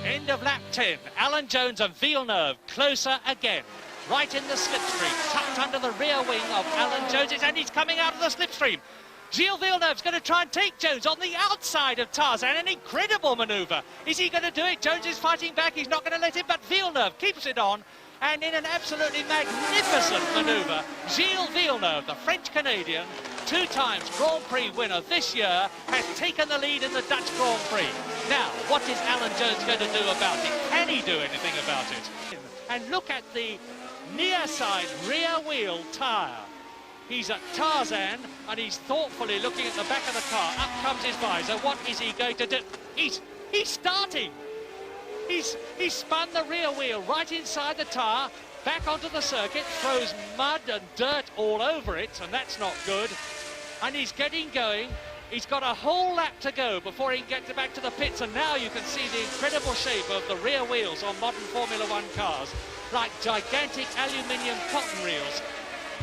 End of lap 10. Alan Jones and Villeneuve closer again. Right in the slipstream, tucked under the rear wing of Alan Jones, and he's coming out of the slipstream. Gilles Villeneuve's going to try and take Jones on the outside of Tarzan. An incredible manoeuvre. Is he going to do it? Jones is fighting back. He's not going to let him, but Villeneuve keeps it on. And in an absolutely magnificent manoeuvre, Gilles Villeneuve, the French-Canadian, 2 times Grand Prix winner this year, has taken the lead in the Dutch Grand Prix. Now, what is Alan Jones going to do about it? Can he do anything about it? And look at the near side rear wheel tyre. He's at Tarzan, and he's thoughtfully looking at the back of the car. Up comes his visor. What is he going to do? He's starting. He's spun the rear wheel right inside the tyre, back onto the circuit, throws mud and dirt all over it, and that's not good. And he's getting going. He's got a whole lap to go before he can get back to the pits, and now you can see the incredible shape of the rear wheels on modern Formula One cars, like gigantic aluminium cotton reels.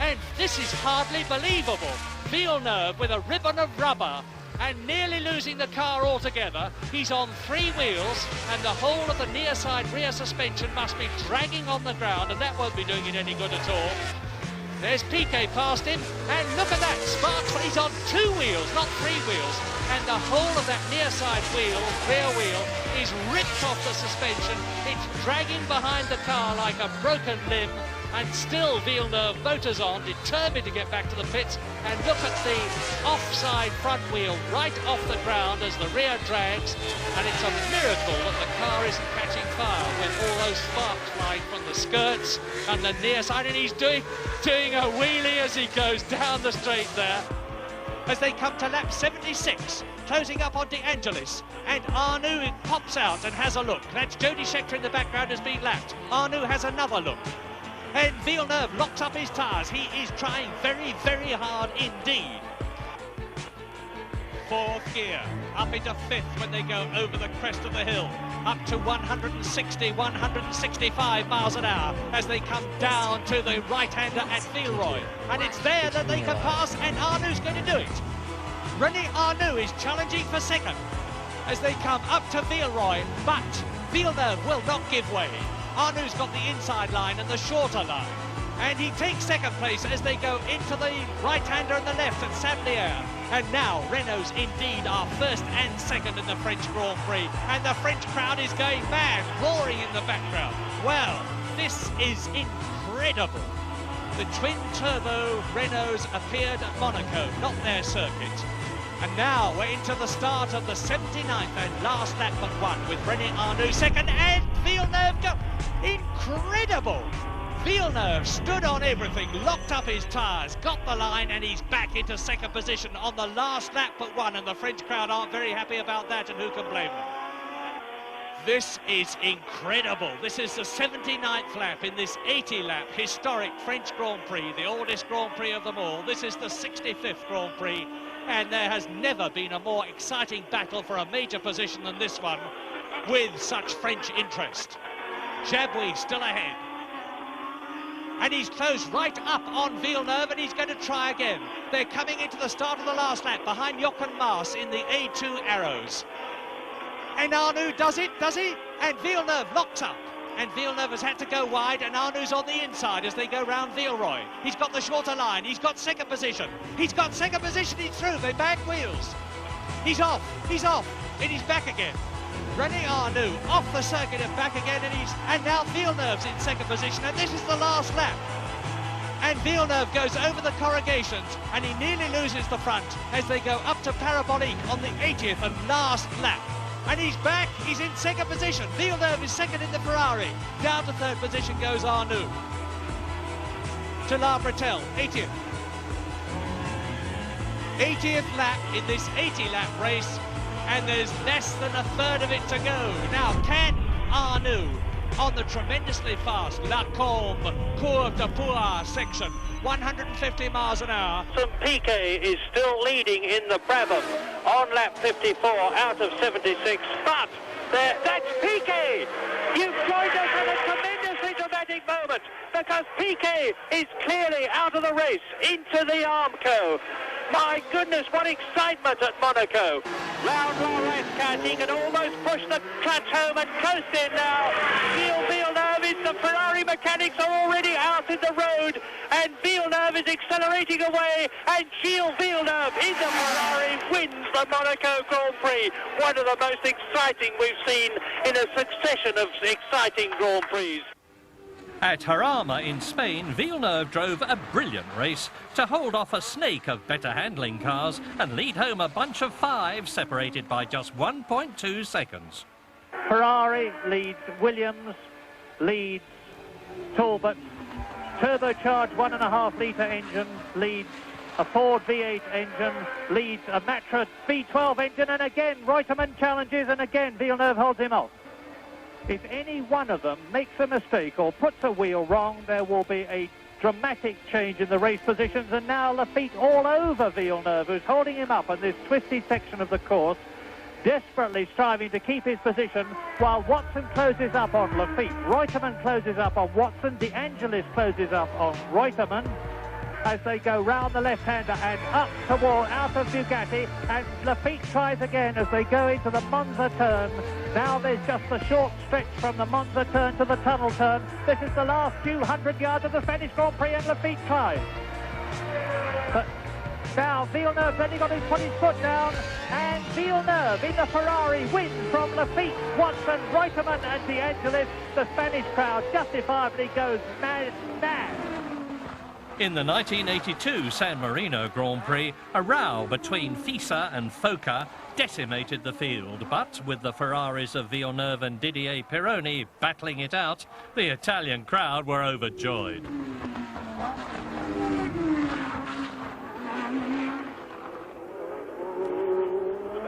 And this is hardly believable. Villeneuve with a ribbon of rubber and nearly losing the car altogether. He's on 3 wheels, and the whole of the near side rear suspension must be dragging on the ground, and that won't be doing it any good at all. There's Piquet past him, and look at that, Sparks, he's on 2 wheels, not 3 wheels, and the whole of that near side wheel, rear wheel, is ripped off the suspension. It's dragging behind the car like a broken limb, and still Villeneuve motors on, determined to get back to the pits. And look at the offside front wheel right off the ground as the rear drags, and it's a miracle that the car isn't catching fire with all those sparks flying from the skirts and the near side, and he's doing a wheelie as he goes down the straight there. As they come to lap 76, closing up on De Angelis, and Arnoux pops out and has a look. That's Jody Scheckter in the background as being lapped. Arnoux has another look. And Villeneuve locks up his tyres. He is trying very, very hard indeed. 4th gear, up into 5th when they go over the crest of the hill. Up to 160, 165 miles an hour as they come down to the right-hander at Villeroy. And it's there that they can pass, and Arnoux going to do it. René Arnoux is challenging for 2nd as they come up to Villeroy, but Villeneuve will not give way. Arnoux's got the inside line and the shorter line, and he takes 2nd place as they go into the right-hander and the left at Sablier. And now Renaults indeed are 1st and 2nd in the French Grand Prix, and the French crowd is going mad, roaring in the background. Well, this is incredible. The twin-turbo Renaults appeared at Monaco, not their circuit. And now we're into the start of the 79th and last lap but 1 with René Arnoux 2nd, and Villeneuve go. Incredible! Villeneuve stood on everything, locked up his tyres, got the line, and he's back into 2nd position on the last lap but 1, and the French crowd aren't very happy about that, and who can blame them? This is incredible. This is the 79th lap in this 80-lap historic French Grand Prix, the oldest Grand Prix of them all. This is the 65th Grand Prix, and there has never been a more exciting battle for a major position than this one, with such French interest. Jabouille still ahead. And he's closed right up on Villeneuve, and he's going to try again. They're coming into the start of the last lap behind Jochen Maas in the A2 Arrows. And Arnoux does it, does he? And Villeneuve locks up. And Villeneuve has had to go wide, and Arnoux's on the inside as they go round Villeroy. He's got the shorter line. He's got second position. He's got second position. He's through. They back wheels. He's off. He's off. And he's back again. René Arnoux off the circuit and back again, and now Villeneuve's in second position, and this is the last lap. And Villeneuve goes over the corrugations, and he nearly loses the front as they go up to Parabolique on the 80th and last lap. And he's back, he's in second position. Villeneuve is second in the Ferrari. Down to third position goes Arnoux. To La Bretelle, 80th. 80th lap in this 80-lap race, and there's less than a third of it to go. Now, can Arnoux, on the tremendously fast La Combe Courbe de Poix section, 150 miles an hour. Piquet is still leading in the Brabham on lap 54 out of 76, but that's Piquet! You've joined us at a tremendously dramatic moment, because Piquet is clearly out of the race into the Armco. My goodness, what excitement at Monaco. Round Laurent, he can almost push the clutch home and close in now. Gilles Villeneuve is the Ferrari mechanics are already out in the road, and Villeneuve is accelerating away, and Gilles Villeneuve in the Ferrari wins the Monaco Grand Prix. One of the most exciting we've seen in a succession of exciting Grand Prix. At Jarama in Spain, Villeneuve drove a brilliant race to hold off a snake of better handling cars and lead home a bunch of 5 separated by just 1.2 seconds. Ferrari leads Williams, leads Talbot. Turbocharged 1.5 litre engine leads a Ford V8 engine, leads a Matra V12 engine, and again Reutemann challenges, and again Villeneuve holds him off. If any one of them makes a mistake or puts a wheel wrong, there will be a dramatic change in the race positions, and now Laffite all over Villeneuve, who's holding him up on this twisty section of the course, desperately striving to keep his position, while Watson closes up on Laffite. Reutemann closes up on Watson. De Angelis closes up on Reutemann as they go round the left-hander and up toward out of Bugatti, and Laffite tries again as they go into the Monza turn. Now there's just a short stretch from the Monza turn to the tunnel turn. This is the last few hundred yards of the Spanish Grand Prix, and Laffite tries. But now Villeneuve's only got to put his foot down, and Villeneuve in the Ferrari wins from Laffite, Watson, Reutemann and De Angelis. The Spanish crowd justifiably goes mad. In the 1982 San Marino Grand Prix, a row between FISA and FOCA decimated the field, but with the Ferraris of Villeneuve and Didier Pironi battling it out, the Italian crowd were overjoyed.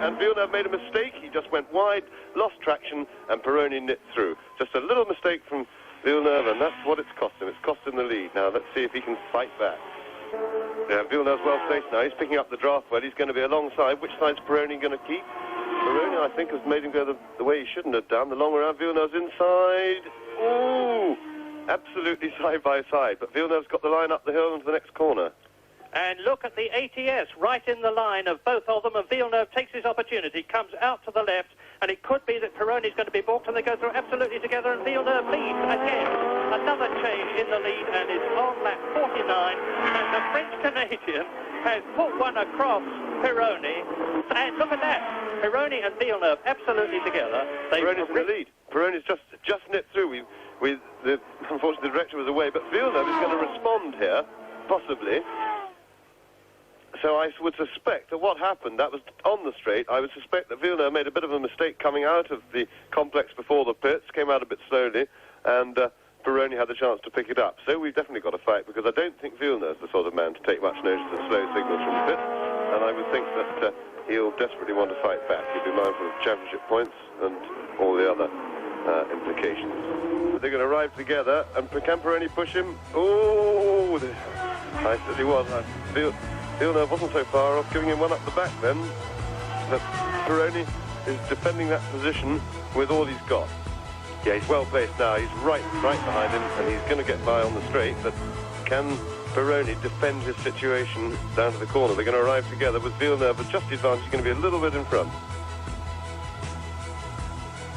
And Villeneuve made a mistake. He just went wide, lost traction, and Pironi nipped through. Just a little mistake from Villeneuve, and that's what it's cost him. It's cost him the lead. Now, let's see if he can fight back. Yeah, Villeneuve's well placed now. He's picking up the draft well. He's going to be alongside. Which side's Pironi going to keep? Pironi, I think, has made him go the way he shouldn't have done. The long way around, Villeneuve's inside. Ooh! Absolutely side by side. But Villeneuve's got the line up the hill into the next corner. And look at the ATS right in the line of both of them, and Villeneuve takes his opportunity, comes out to the left, and it could be that Pironi's going to be balked, and they go through absolutely together, and Villeneuve leads again. Another change in the lead, and is on lap 49, and the French-Canadian has put one across Pironi, and look at that. Pironi and Villeneuve absolutely together. Pironi's in the lead. Pironi's just nipped through. Unfortunately, the director was away, but Villeneuve is going to respond here, possibly. So I would suspect that what happened, that was on the straight, I would suspect that Villeneuve made a bit of a mistake coming out of the complex before the pits, came out a bit slowly, and Pironi had the chance to pick it up. So we've definitely got a fight, because I don't think Villeneuve's the sort of man to take much notice of slow signals from the pits, and I would think that he'll desperately want to fight back. He'll be mindful of championship points and all the other implications. But they're going to arrive together, and can Pironi push him? Oh, I said he was. Villeneuve wasn't so far off, giving him one up the back then. But Pironi is defending that position with all he's got. Yeah, he's well placed now. He's right behind him, and he's going to get by on the straight, but can Peroni defend his situation down to the corner? They're going to arrive together with Villeneuve, but just the advantage is going to be a little bit in front.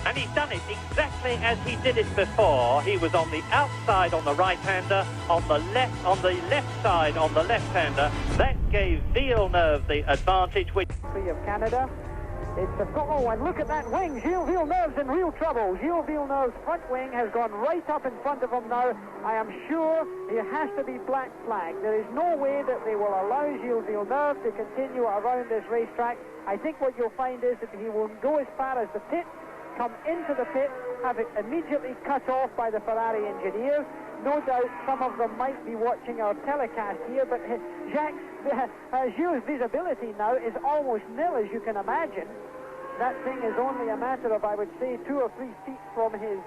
And he's done it exactly as he did it before. He was on the outside on the right-hander, on the left side on the left-hander. That gave Villeneuve the advantage. Which of Canada. It's a and look at that wing. Gilles Villeneuve's in real trouble. Gilles Villeneuve's front wing has gone right up in front of him now. I am sure he has to be black flagged. There is no way that they will allow Gilles Villeneuve to continue around this racetrack. I think what you'll find is that he will go as far as the pit, come into the pit, have it immediately cut off by the Ferrari engineers. No doubt some of them might be watching our telecast here, but Jacques, Gilles' visibility now is almost nil, as you can imagine. That thing is only a matter of, I would say, 2 or 3 feet from his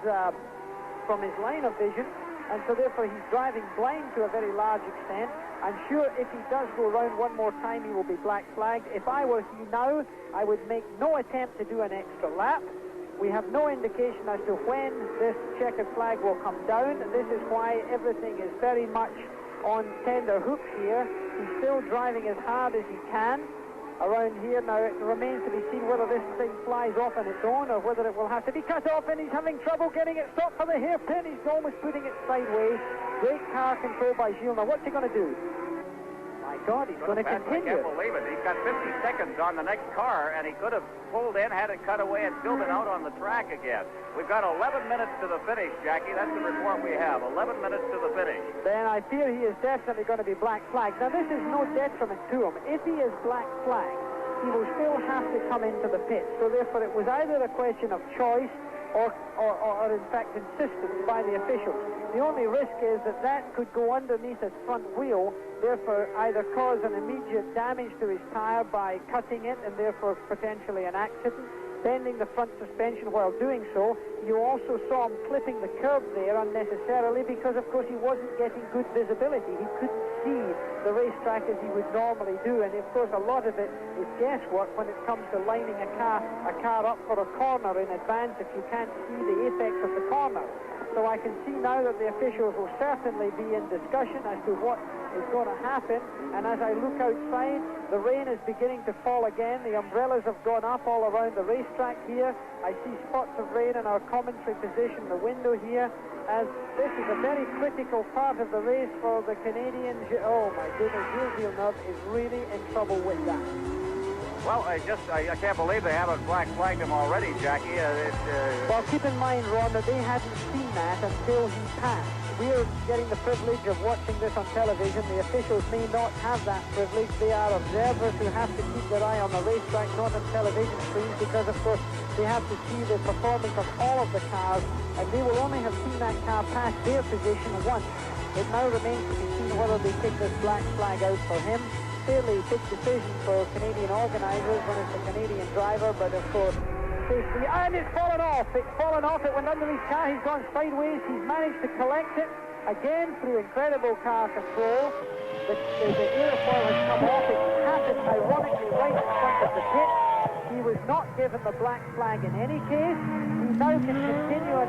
line of vision, and so therefore he's driving blind to a very large extent. I'm sure if he does go around one more time, he will be black flagged. If I were he now, I would make no attempt to do an extra lap. We have no indication as to when this checkered flag will come down. This is why everything is very much on tender hooks here. He's still driving as hard as he can around here. Now it remains to be seen whether this thing flies off on its own or whether it will have to be cut off, and he's having trouble getting it stopped for the hairpin. He's almost putting it sideways. Great car control by Gilles. Now what's he going to do? My God, he's going to continue. I can't believe it. He's got 50 seconds on the next car, and he could have pulled in, had it cut away, and filled it out on the track again. We've got 11 minutes to the finish, Jackie. That's the report we have. 11 minutes to the finish. Then I fear he is definitely going to be black flagged. Now, this is no detriment to him. If he is black flagged, he will still have to come into the pit. So, therefore, it was either a question of choice or in fact, insistence by the officials. The only risk is that that could go underneath his front wheel, therefore either cause an immediate damage to his tire by cutting it and therefore potentially an accident, bending the front suspension while doing so. You also saw him clipping the curb there unnecessarily because, of course, he wasn't getting good visibility. He couldn't see the racetrack as he would normally do, and of course a lot of it is guesswork when it comes to lining a car up for a corner in advance if you can't see the apex of the corner. So I can see now that the officials will certainly be in discussion as to what is going to happen. And as I look outside, the rain is beginning to fall again. The umbrellas have gone up all around the racetrack here. I see spots of rain in our commentary position, the window here, as this is a very critical part of the race for the Canadians. Oh my goodness, Gilles Villeneuve is really in trouble with that. Well, I can't believe they haven't black flagged him already, Jackie. Well, keep in mind, Ron, that they hadn't seen that until he passed. We're getting the privilege of watching this on television. The officials may not have that privilege. They are observers who have to keep their eye on the racetrack, not on television screens, because, of course, they have to see the performance of all of the cars, and they will only have seen that car pass their position once. It now remains to be seen whether they take this black flag out for him. Fairly big decision for Canadian organisers when it's a Canadian driver, but of course safety, and it's fallen off. It went under his car. He's gone sideways. He's managed to collect it again through incredible car control. The airfoil has come off. It happened ironically right in front of the pit. He was not given the black flag in any case. He now can continue.